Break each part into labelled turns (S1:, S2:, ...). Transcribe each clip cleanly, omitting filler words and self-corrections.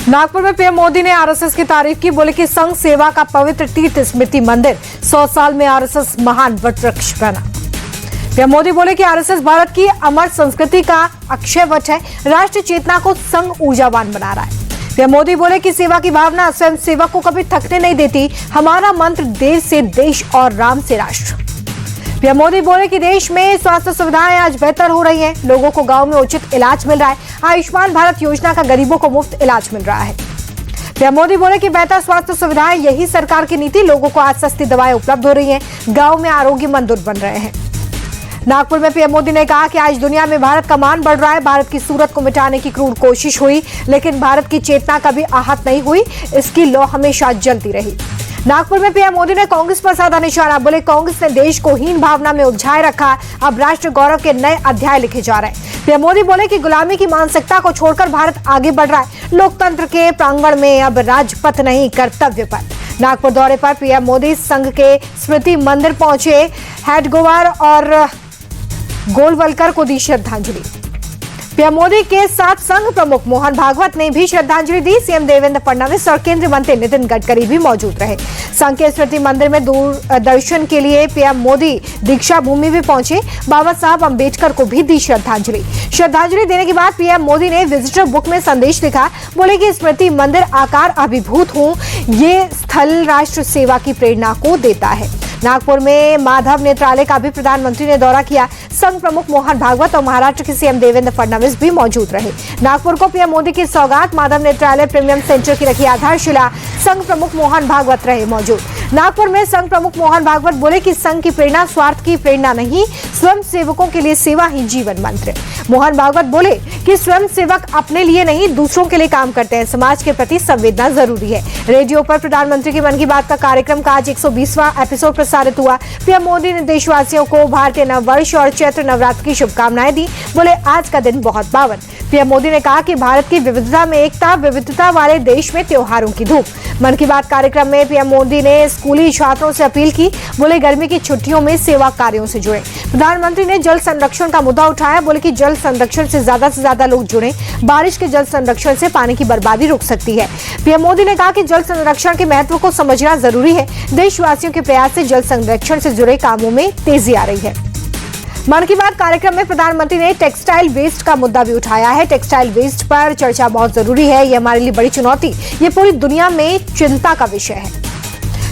S1: नागपुर में पीएम मोदी ने आरएसएस की तारीफ की। बोले कि संघ सेवा का पवित्र तीर्थ स्मृति मंदिर 100 साल में आरएसएस महान वटवृक्ष बना। पीएम मोदी बोले कि आरएसएस भारत की अमर संस्कृति का अक्षय वट है, राष्ट्रीय चेतना को संघ ऊर्जावान बना रहा है। पीएम मोदी बोले कि सेवा की भावना स्वयं सेवक को कभी थकने नहीं देती। हमारा मंत्र देश से देश और राम से राष्ट्र। पीएम मोदी बोले कि देश में स्वास्थ्य सुविधाएं आज बेहतर हो रही हैं। लोगों को गांव में उचित इलाज मिल रहा है। आयुष्मान भारत योजना का गरीबों को मुफ्त इलाज मिल रहा है। पीएम मोदी बोले कि बेहतर स्वास्थ्य सुविधाएं यही सरकार की नीति। लोगों को आज सस्ती दवाएं उपलब्ध हो रही हैं। गांव में आरोग्य मंदिर बन रहे हैं। नागपुर में पीएम मोदी ने कहा कि आज दुनिया में भारत का मान बढ़ रहा है। भारत की सूरत को मिटाने की क्रूर कोशिश हुई, लेकिन भारत की चेतना कभी आहत नहीं हुई। इसकी लौ हमेशा जलती रही। नागपुर में पीएम मोदी ने कांग्रेस पर साधा निशाना। बोले कांग्रेस ने देश को हीन भावना में उलझाए रखा। अब राष्ट्र गौरव के नए अध्याय लिखे जा रहे हैं। पीएम मोदी बोले कि गुलामी की मानसिकता को छोड़कर भारत आगे बढ़ रहा है। लोकतंत्र के प्रांगण में अब राजपथ नहीं, कर्तव्य पथ। नागपुर दौरे पर पीएम मोदी संघ के स्मृति मंदिर पहुंचे। हेडगेवार और गोलवलकर को दी श्रद्धांजलि। पीएम मोदी के साथ संघ प्रमुख मोहन भागवत ने भी श्रद्धांजलि दी। सीएम देवेंद्र फडणवीस और केंद्रीय मंत्री नितिन गडकरी भी मौजूद रहे। संघ के स्मृति मंदिर में दूरदर्शन के लिए पीएम मोदी दीक्षा भूमि भी पहुंचे। बाबा साहब अंबेडकर को भी दी श्रद्धांजलि। श्रद्धांजलि देने के बाद पीएम मोदी ने विजिटर बुक में संदेश लिखा। बोले कि स्मृति मंदिर आकार अभिभूत हूँ, ये स्थल राष्ट्र सेवा की प्रेरणा को देता है। नागपुर में माधव नेत्रालय का भी प्रधानमंत्री ने दौरा किया। संघ प्रमुख मोहन भागवत और महाराष्ट्र के सीएम देवेंद्र फडणवीस भी मौजूद रहे। नागपुर को पीएम मोदी की सौगात। माधव नेत्रालय प्रीमियम सेंटर की रखी आधारशिला। संघ प्रमुख मोहन भागवत रहे मौजूद। नागपुर में संघ प्रमुख मोहन भागवत बोले कि संघ की प्रेरणा स्वार्थ की प्रेरणा नहीं, स्वयं सेवकों के लिए सेवा ही जीवन मंत्र। मोहन भागवत बोले कि स्वयं सेवक अपने लिए नहीं, दूसरों के लिए काम करते हैं। समाज के प्रति संवेदना जरूरी है। रेडियो पर प्रधानमंत्री की मन की बात का कार्यक्रम का आज 120वां एपिसोड प्रसारित हुआ। पीएम मोदी ने देशवासियों को भारतीय नववर्ष और चैत्र नवरात्र की शुभकामनाएं दी। बोले आज का दिन बहुत पावन। पीएम मोदी ने कहा कि भारत की विविधता में एकता, विविधता वाले देश में त्योहारों की धूप। मन की बात कार्यक्रम में पीएम मोदी ने स्कूली छात्रों से अपील की। बोले गर्मी की छुट्टियों में सेवा कार्यों से जुड़े। प्रधानमंत्री ने जल संरक्षण का मुद्दा उठाया। बोले कि जल संरक्षण से ज्यादा लोग जुड़े। बारिश के जल संरक्षण से पानी की बर्बादी रुक सकती है। पीएम मोदी ने कहा कि जल संरक्षण के महत्व को समझना जरूरी है। देशवासियों के प्रयास से जल संरक्षण से जुड़े कामों में तेजी आ रही है। मन की बात कार्यक्रम में प्रधानमंत्री ने टेक्सटाइल वेस्ट का मुद्दा भी उठाया है। टेक्सटाइल वेस्ट पर चर्चा बहुत जरूरी है। ये हमारे लिए बड़ी चुनौती, ये पूरी दुनिया में चिंता का विषय है।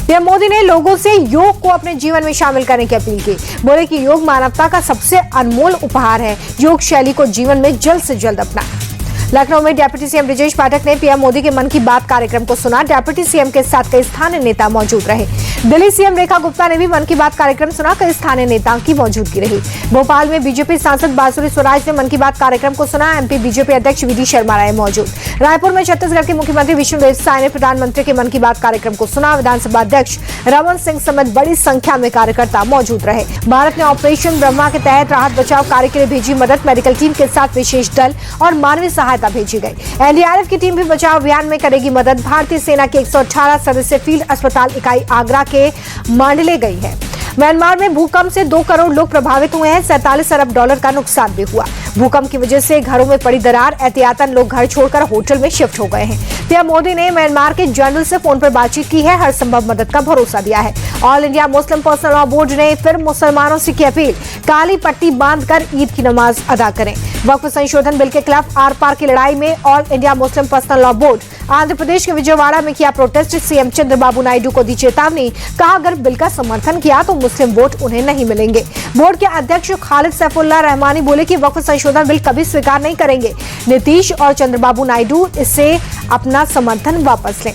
S1: पीएम मोदी ने लोगों से योग को अपने जीवन में शामिल करने की अपील की। बोले कि योग मानवता का सबसे अनमोल उपहार है। योग शैली को जीवन में जल्द से जल्द अपनाएं। लखनऊ में डिप्टी सीएम ब्रजेश पाठक ने पीएम मोदी के मन की बात कार्यक्रम को सुना। डिप्टी सीएम के साथ कई स्थानीय नेता मौजूद रहे। दिल्ली सीएम रेखा गुप्ता ने भी मन की बात कार्यक्रम सुना। कई स्थानीय नेताओं की मौजूदगी रही। भोपाल में बीजेपी सांसद बांसुरी स्वराज ने मन की बात कार्यक्रम को सुना। एमपी बीजेपी अध्यक्ष वीडी शर्मा रहे मौजूद। रायपुर में छत्तीसगढ़ के मुख्यमंत्री विष्णुदेव साय ने प्रधानमंत्री के मन की बात कार्यक्रम को सुना। विधानसभा अध्यक्ष रमन सिंह समेत बड़ी संख्या में कार्यकर्ता मौजूद रहे। भारत ने ऑपरेशन ब्रह्मा के तहत राहत बचाव कार्य के लिए भेजी मदद। मेडिकल टीम के साथ विशेष दल और मानवीय सहायता भेजी गई। एनडीआरएफ की टीम भी बचाव अभियान में करेगी मदद। भारतीय सेना की 118 सदस्य फील्ड अस्पताल इकाई आगरा के मांडले गई है। म्यांमार में भूकंप से 2 करोड़ लोग प्रभावित हुए हैं। 47 अरब डॉलर का नुकसान भी हुआ। भूकंप की वजह से घरों में पड़ी दरार। एहतियातन लोग घर छोड़कर होटल में शिफ्ट हो गए हैं। पीएम मोदी ने म्यांमार के जनरल से फोन पर बातचीत की है। हर संभव मदद का भरोसा दिया है। All India Muslim Personal Law board ने फिर मुसलमानों से की अपील, काली पट्टी बांधकर ईद की नमाज अदा करें। वक्फ संशोधन बिल के खिलाफ आर पार की लड़ाई में All India Muslim Personal Law Board Andhra Pradesh के विजयवाड़ा में किया प्रोटेस्ट। सीएम चंद्रबाबू नायडू को दी चेतावनी। कहा अगर बिल का समर्थन किया तो मुस्लिम वोट उन्हें नहीं मिलेंगे। बोर्ड के अध्यक्ष खालिद सैफुल्लाह रहमानी बोले कि वक्फ संशोधन बिल कभी स्वीकार नहीं करेंगे। नीतीश और चंद्रबाबू नायडू इससे अपना समर्थन वापस लें।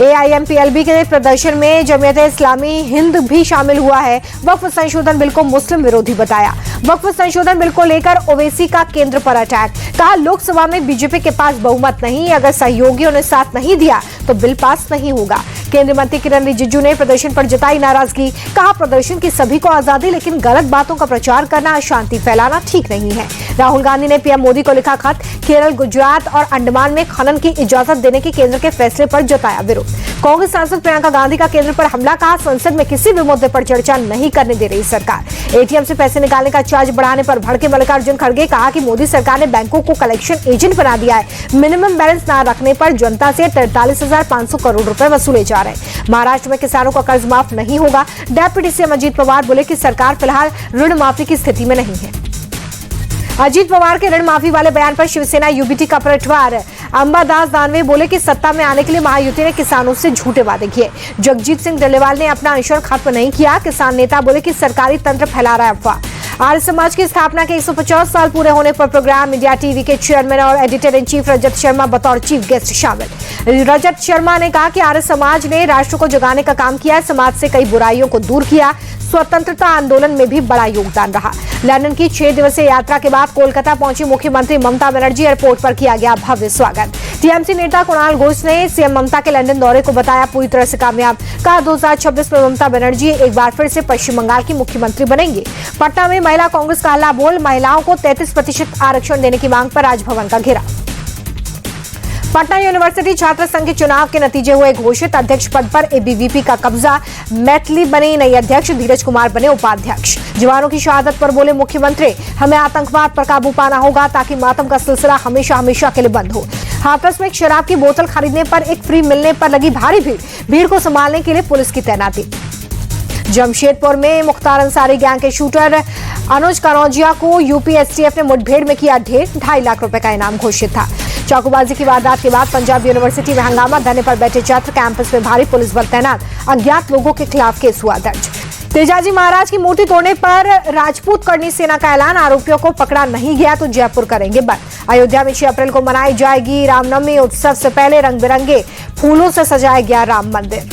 S1: एआईएमपीएलबी के प्रदर्शन में जमीयत इस्लामी हिंद भी शामिल हुआ है। वक्फ संशोधन बिल को मुस्लिम विरोधी बताया। वक्फ संशोधन बिल को लेकर ओवैसी का केंद्र पर अटैक। कहा लोकसभा में बीजेपी के पास बहुमत नहीं, अगर सहयोगियों ने साथ नहीं दिया तो बिल पास नहीं होगा। केंद्रीय मंत्री किरण रिजिजू ने प्रदर्शन पर जताई नाराजगी। कहा, प्रदर्शन की सभी को आजादी, लेकिन गलत बातों का प्रचार करना, अशांति फैलाना ठीक नहीं है। राहुल गांधी ने पीएम मोदी को लिखा खत। केरल, गुजरात और अंडमान में खनन की इजाजत देने के केंद्र के फैसले पर जताया विरोध। कांग्रेस सांसद प्रियंका गांधी का केंद्र पर हमला। कहा, संसद में किसी भी मुद्दे पर चर्चा नहीं करने दे रही सरकार। एटीएम से पैसे निकालने का चार्ज बढ़ाने पर भड़के मल्लिकार्जुन खड़गे। कहा कि मोदी सरकार ने बैंकों को कलेक्शन एजेंट बना दिया है। मिनिमम बैलेंस न रखने पर जनता से 43,500 करोड़ रुपए वसूले जा रहे हैं। महाराष्ट्र में किसानों का कर्ज माफ नहीं होगा। डेप्यूटी सीएम अजीत पवार बोले कि सरकार फिलहाल ऋण माफी की स्थिति में नहीं है। अजीत पवार के ऋण माफी वाले बयान पर शिवसेना यूबीटी का पलटवार। अंबादास दानवे बोले कि सत्ता में आने के लिए महायुति ने किसानों से झूठे वादे किए। जगजीत सिंह डल्लेवाल ने अपना अनशन खत्म नहीं किया। किसान नेता बोले कि सरकारी तंत्र फैला रहा है अफवाह। आर्य समाज की स्थापना के 150 साल पूरे होने पर प्रोग्राम इंडिया टीवी के चेयरमैन और editor in chief Rajat Sharma बतौर चीफ गेस्ट शामिल। रजत शर्मा ने कहा कि आर्य समाज ने राष्ट्र को जगाने का काम किया, समाज से कई बुराइयों को दूर किया, स्वतंत्रता आंदोलन में भी बड़ा योगदान रहा। लंदन की 6 दिवसीय यात्रा के बाद कोलकाता पहुंची मुख्यमंत्री ममता बनर्जी। एयरपोर्ट पर किया गया भव्य स्वागत। टीएमसी नेता कुणाल घोष ने सीएम ममता के लंदन दौरे को बताया पूरी तरह से कामयाब। कहा, 2026 में ममता बनर्जी एक बार फिर से पश्चिम बंगाल की मुख्यमंत्री बनेंगे। पटना में महिला कांग्रेस का हल्ला बोल। महिलाओं को 33% आरक्षण देने की मांग पर राजभवन का घेराव। पटना यूनिवर्सिटी छात्र संघ के चुनाव के नतीजे हुए घोषित। अध्यक्ष पद पर एबीवीपी का कब्जा। मैथिली बने नई अध्यक्ष, धीरज कुमार बने उपाध्यक्ष। जवानों की शहादत पर बोले मुख्यमंत्री, हमें आतंकवाद पर काबू पाना होगा ताकि मातम का सिलसिला हमेशा हमेशा के लिए बंद हो। हाथरस में एक शराब की बोतल खरीदने पर एक फ्री मिलने पर लगी भारी भीड़ को संभालने के लिए पुलिस की तैनाती। जमशेदपुर में मुख्तार अंसारी गैंग के शूटर अनुज कनौजिया को यूपी एसटीएफ ने मुठभेड़ में किया ढेर। 2.5 लाख रुपए का इनाम घोषित था। चाकूबाजी की वारदात के बाद पंजाब यूनिवर्सिटी में हंगामा। धरने पर बैठे छात्र, कैंपस में भारी पुलिस बल तैनात। अज्ञात लोगों के खिलाफ केस हुआ दर्ज। तेजाजी महाराज की मूर्ति तोड़ने पर राजपूत करनी सेना का ऐलान। आरोपियों को पकड़ा नहीं गया तो जयपुर करेंगे बंद। अयोध्या में 6 अप्रैल को मनाई जाएगी रामनवमी। उत्सव से पहले रंग बिरंगे फूलों से सजाया गया राम मंदिर।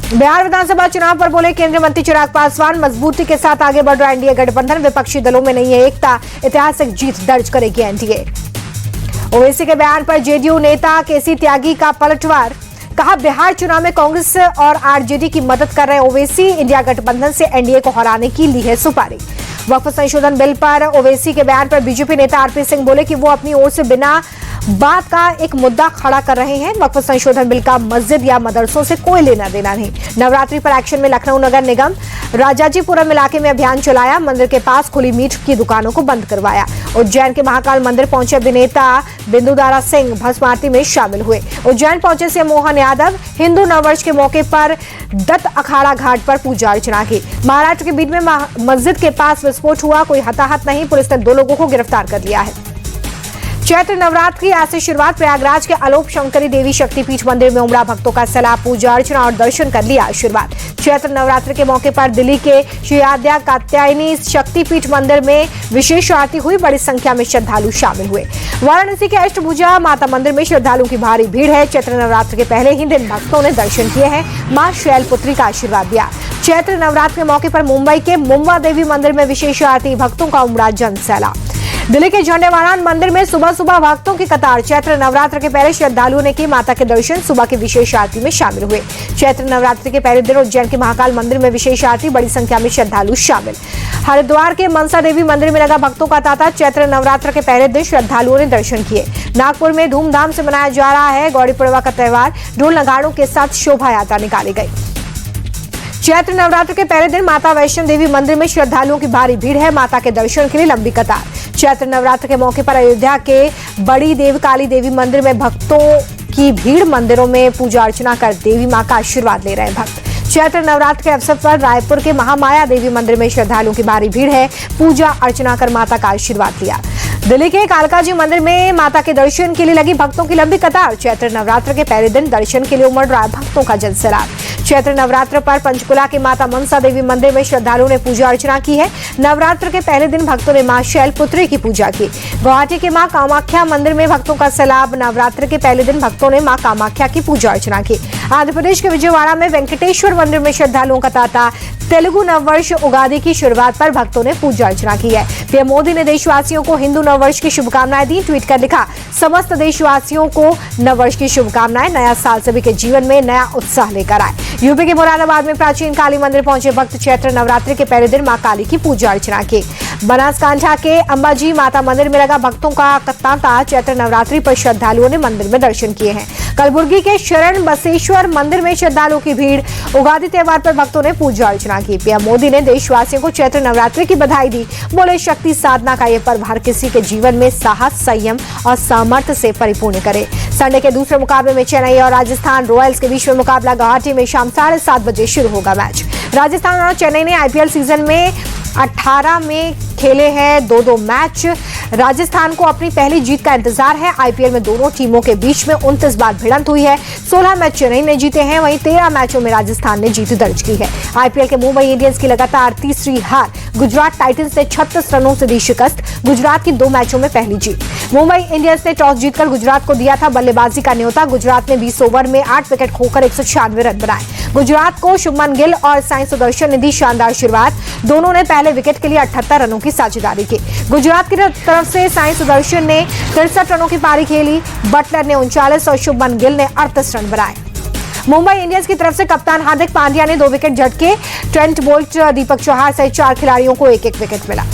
S1: बिहार विधानसभा चुनाव पर बोले केंद्रीय मंत्री चिराग पासवान, मजबूती के साथ आगे बढ़ रहा एनडीए गठबंधन। विपक्षी दलों में नहीं है एकता, ऐतिहासिक जीत दर्ज करेगी एनडीए। ओवैसी के बयान पर जेडीयू नेता केसी त्यागी का पलटवार। कहा, बिहार चुनाव में कांग्रेस और आरजेडी की मदद कर रहे ओवैसी। इंडिया गठबंधन से एनडीए को हराने की ली है सुपारी। वक्फ संशोधन बिल पर ओवैसी के बयान पर बीजेपी नेता आरपी सिंह बोले कि वो अपनी ओर से बिना बात का एक मुद्दा खड़ा कर रहे हैं। वक्फ संशोधन बिल का मस्जिद या मदरसों से कोई लेना देना नहीं। नवरात्रि पर एक्शन में लखनऊ नगर निगम। राजाजीपुरम इलाके में अभियान चलाया। मंदिर के पास खुली मीट की दुकानों को बंद करवाया। उज्जैन के महाकाल मंदिर पहुंचे अभिनेता बिंदुदारा सिंह भस्म आरती में शामिल हुए। उज्जैन पहुंचे सीएम मोहन यादव। हिंदू नववर्ष के मौके पर दत्त अखाड़ा घाट पर पूजा अर्चना की। महाराष्ट्र के बीड में मस्जिद के पास विस्फोट हुआ। कोई हताहत नहीं। पुलिस ने 2 लोगों को गिरफ्तार कर लिया है। चैत्र नवरात्र की आज से शुरुआत। प्रयागराज के आलोप शंकरी देवी शक्तिपीठ मंदिर में उमड़ा भक्तों का सैलाब। पूजा अर्चना और दर्शन कर लिया शुरुआत। चैत्र नवरात्र के मौके पर दिल्ली के श्री आद्या कात्यायनी शक्तिपीठ मंदिर में विशेष आरती हुई। बड़ी संख्या में श्रद्धालु शामिल हुए। वाराणसी के अष्टभुजा माता मंदिर में श्रद्धालुओं की भारी भीड़ है। चैत्र नवरात्र के पहले ही दिन भक्तों ने दर्शन किए हैं। मां शैलपुत्री का आशीर्वाद दिया। चैत्र नवरात्र के मौके पर मुंबई के मुंबा देवी मंदिर में विशेष आरती। भक्तों का उमड़ा जन सैलाब। दिल्ली के झंडेवाड़ान मंदिर में सुबह सुबह भक्तों की कतार। चैत्र नवरात्र के पहले श्रद्धालुओं ने की माता के दर्शन। सुबह की विशेष आरती में शामिल हुए। चैत्र नवरात्र के पहले दिन उज्जैन के महाकाल मंदिर में विशेष आरती। बड़ी संख्या में श्रद्धालु शामिल। हरिद्वार के मनसा देवी मंदिर में लगा भक्तों का तांता। चैत्र नवरात्र के पहले दिन श्रद्धालुओं ने दर्शन किए। नागपुर में धूमधाम से मनाया जा रहा है गौड़ी पड़वा का त्योहार। ढोल नगाड़ों के साथ शोभा यात्रा निकाली गई। चैत्र नवरात्र के पहले दिन माता वैष्णो देवी मंदिर में श्रद्धालुओं की भारी भीड़ है। माता के दर्शन के लिए लंबी कतार। चैत्र नवरात्र के मौके पर अयोध्या के बड़ी देवकाली देवी मंदिर में भक्तों की भीड़। मंदिरों में पूजा अर्चना कर देवी मां का आशीर्वाद ले रहे हैं भक्त। चैत्र नवरात्र के अवसर पर रायपुर के महामाया देवी मंदिर में श्रद्धालुओं की भारी भीड़ है। पूजा अर्चना कर माता का आशीर्वाद लिया। दिल्ली के कालका जी मंदिर में माता के दर्शन के लिए लगी भक्तों की लंबी कतार। चैत्र नवरात्र के पहले दिन दर्शन के लिए उमड़ रहा है भक्तों का जनसैलाब। चैत्र नवरात्र पर पंचकुला के माता मनसा देवी मंदिर में श्रद्धालुओं ने पूजा अर्चना की है। नवरात्र के पहले दिन भक्तों ने मां शैलपुत्री की पूजा की। गुवाहाटी के मां कामाख्या मंदिर में भक्तों का सैलाब। नवरात्र के पहले दिन भक्तों ने मां कामाख्या की पूजा अर्चना की। आंध्र प्रदेश के विजयवाड़ा में वेंकटेश्वर मंदिर में श्रद्धालुओं का तांता। तेलुगु नववर्ष उगादी की शुरुआत पर भक्तों ने पूजा अर्चना की है। पीएम मोदी ने देशवासियों को हिंदू नववर्ष की शुभकामनाएं दी। ट्वीट कर लिखा, समस्त देशवासियों को नववर्ष की शुभकामनाएं। नया साल सभी के जीवन में नया उत्साह लेकर आए। यूपी के मुरादाबाद में प्राचीन काली मंदिर पहुंचे भक्त चैत्र नवरात्रि के पहले दिन मां काली की पूजा अर्चना की। बनासकांठा के अंबाजी माता मंदिर में लगा भक्तों का तांता। चैत्र नवरात्रि पर श्रद्धालुओं ने मंदिर में दर्शन किए हैं। कलबुर्गी के शरण बसेश्वर मंदिर में श्रद्धालुओं की भीड़। उगादी त्योहार पर भक्तों ने पूजा अर्चना की। पीएम मोदी ने देशवासियों को चैत्र नवरात्रि की बधाई दी। बोले, शक्ति साधना का ये पर्व हर किसी के जीवन में साहस, संयम और सामर्थ्य से परिपूर्ण करे। संडे के दूसरे मुकाबले में चेन्नई और राजस्थान रॉयल्स के बीच में मुकाबला गुवाहाटी में शाम 7:30 बजे शुरू होगा मैच। राजस्थान और चेन्नई ने आईपीएल सीजन में 18 में खेले हैं 2-2 मैच। राजस्थान को अपनी पहली जीत का इंतजार है। आईपीएल में दोनों टीमों के बीच में 29 बार भिड़ंत हुई है। 16 मैच चेन्नई ने जीते हैं, वहीं 13 मैचों में राजस्थान ने जीत दर्ज की है। आईपीएल के मुंबई इंडियंस की लगातार तीसरी हार। गुजरात टाइटंस ने 36 रनों से दी शिकस्त। गुजरात की 2 मैचों में पहली जीत। मुंबई इंडियंस ने टॉस जीतकर गुजरात को दिया था बल्लेबाजी का न्योता। गुजरात ने 20 ओवर में 8 विकेट खोकर 196 रन बनाए। गुजरात को शुभमन गिल और साई सुदर्शन ने दी शानदार शुरुआत। दोनों ने पहले विकेट के लिए 78 रनों की साझेदारी की। गुजरात की तरफ से साई सुदर्शन ने 63 रनों की पारी खेली। बटलर ने 39 और शुभमन गिल ने 38 रन बनाए। मुंबई इंडियंस की तरफ से कप्तान हार्दिक पांड्या ने 2 विकेट झटके। ट्रेंट बोल्ट, दीपक चौहान सहित 4 खिलाड़ियों को एक-एक विकेट मिला।